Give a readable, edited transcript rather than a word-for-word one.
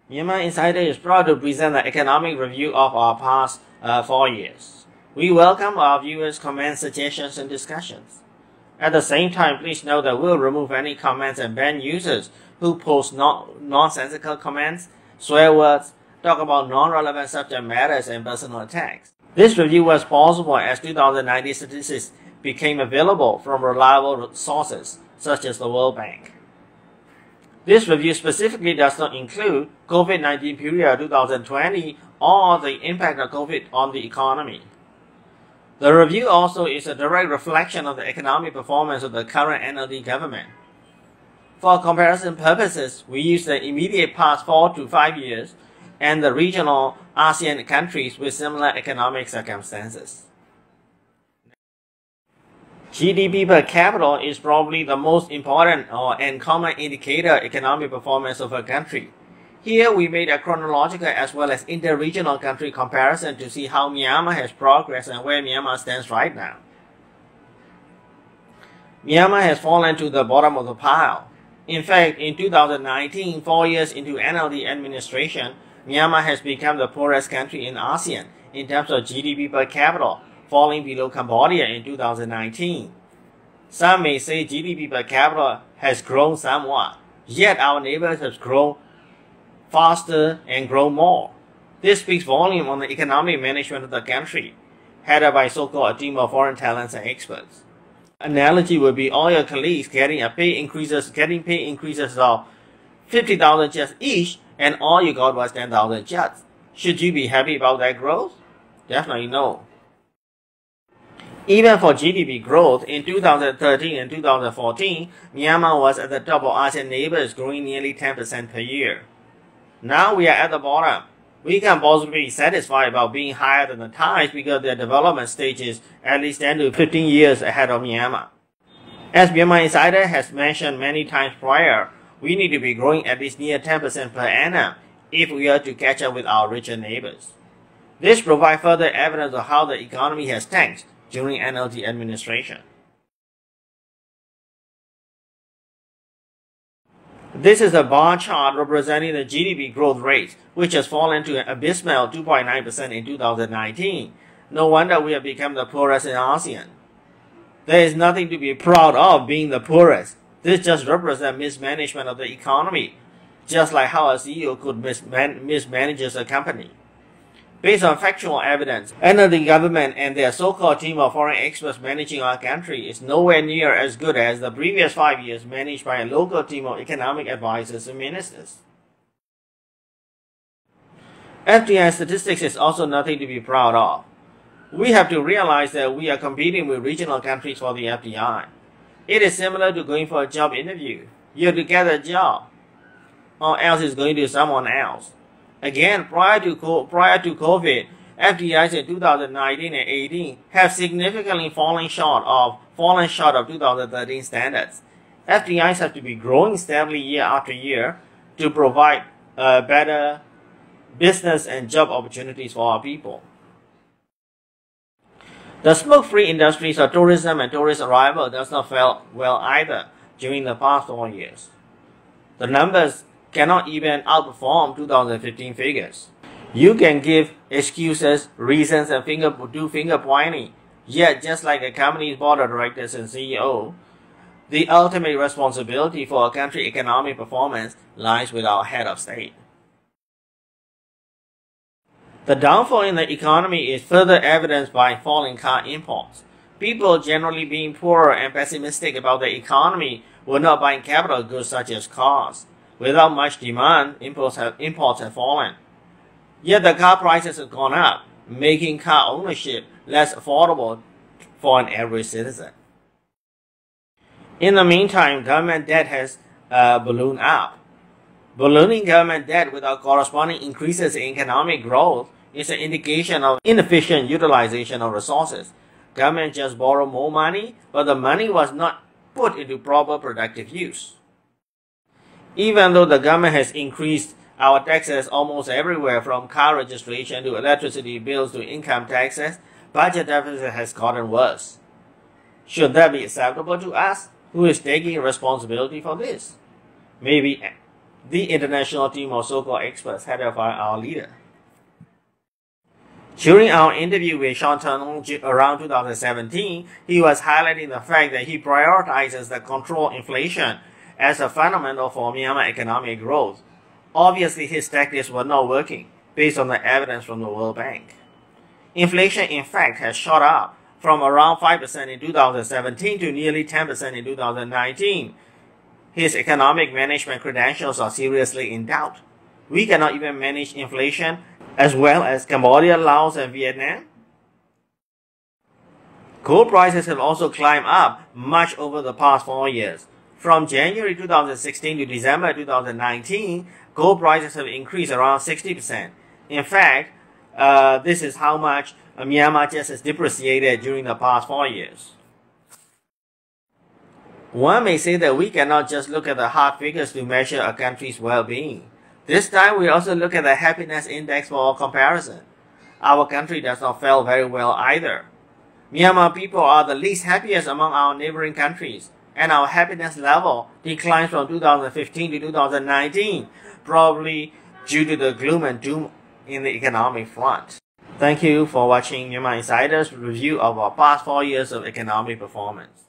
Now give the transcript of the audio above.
Myanmar Insider is proud to present the economic review of our past 4 years. We welcome our viewers' comments, suggestions, and discussions. At the same time, please note that we'll remove any comments and ban users who post nonsensical comments, swear words, talk about non-relevant subject matters, and personal attacks. This review was possible as 2019 statistics became available from reliable sources such as the World Bank. This review specifically does not include COVID-19 period 2020 or the impact of COVID on the economy. The review also is a direct reflection of the economic performance of the current NLD government. For comparison purposes, we use the immediate past 4 to 5 years and the regional ASEAN countries with similar economic circumstances. GDP per capita is probably the most important and common indicator of economic performance of a country. Here we made a chronological as well as inter-regional country comparison to see how Myanmar has progressed and where Myanmar stands right now. Myanmar has fallen to the bottom of the pile. In fact, in 2019, 4 years into NLD administration, Myanmar has become the poorest country in ASEAN in terms of GDP per capita, falling below Cambodia in 2019. Some may say GDP per capita has grown somewhat, yet our neighbors have grown faster and grown more. This speaks volume on the economic management of the country, headed by so-called a team of foreign talents and experts. Analogy would be all your colleagues getting pay increases of 50,000 kyats each, and all you got was 10,000 kyats. Should you be happy about that growth? Definitely no. Even for GDP growth, in 2013 and 2014, Myanmar was at the top of ASEAN neighbors, growing nearly 10% per year. Now we are at the bottom. We can possibly be satisfied about being higher than the Thais because their development stage is at least 10 to 15 years ahead of Myanmar. As Myanmar Insider has mentioned many times prior, we need to be growing at least near 10% per annum if we are to catch up with our richer neighbors. This provides further evidence of how the economy has tanked during NLD administration. This is a bar chart representing the GDP growth rate, which has fallen to an abysmal 2.9% in 2019. No wonder we have become the poorest in ASEAN. There is nothing to be proud of being the poorest. This just represents mismanagement of the economy, just like how a CEO could mismanage a company. Based on factual evidence, NLD government and their so-called team of foreign experts managing our country is nowhere near as good as the previous 5 years managed by a local team of economic advisors and ministers. FDI statistics is also nothing to be proud of. We have to realize that we are competing with regional countries for the FDI. It is similar to going for a job interview. You have to get a job, or else it's going to someone else. Again, prior to COVID, FDIs in 2019 and 18 have significantly fallen short of 2013 standards. FDIs have to be growing steadily year after year to provide better business and job opportunities for our people. The smoke-free industries of tourism and tourist arrival does not fare well either during the past 4 years. The numbers cannot even outperform 2015 figures. You can give excuses, reasons, and do finger pointing, yet just like a company's board of directors and CEO, the ultimate responsibility for a country's economic performance lies with our head of state. The downfall in the economy is further evidenced by falling car imports. People generally being poorer and pessimistic about the economy were not buying capital goods such as cars. Without much demand, imports have fallen. Yet the car prices have gone up, making car ownership less affordable for an average citizen. In the meantime, government debt has ballooned up. Ballooning government debt without corresponding increases in economic growth is an indication of inefficient utilization of resources. Government just borrowed more money, but the money was not put into proper productive use. Even though the government has increased our taxes almost everywhere from car registration to electricity bills to income taxes, budget deficit has gotten worse. Should that be acceptable to us? Who is taking responsibility for this? Maybe The international team of so-called experts headed by our leader. During our interview with Sean Turnbull around 2017, he was highlighting the fact that he prioritizes the control inflation as a fundamental for Myanmar economic growth. Obviously, his tactics were not working, based on the evidence from the World Bank. Inflation, in fact, has shot up from around 5% in 2017 to nearly 10% in 2019. His economic management credentials are seriously in doubt. We cannot even manage inflation as well as Cambodia, Laos, and Vietnam. Gold prices have also climbed up much over the past 4 years. From January 2016 to December 2019, gold prices have increased around 60%. In fact, this is how much Myanmar just has depreciated during the past 4 years. One may say that we cannot just look at the hard figures to measure a country's well-being. This time we also look at the happiness index for comparison. Our country does not fare very well either. Myanmar people are the least happiest among our neighboring countries, and our happiness level declines from 2015 to 2019, probably due to the gloom and doom in the economic front. Thank you for watching Myanmar Insider's review of our past 4 years of economic performance.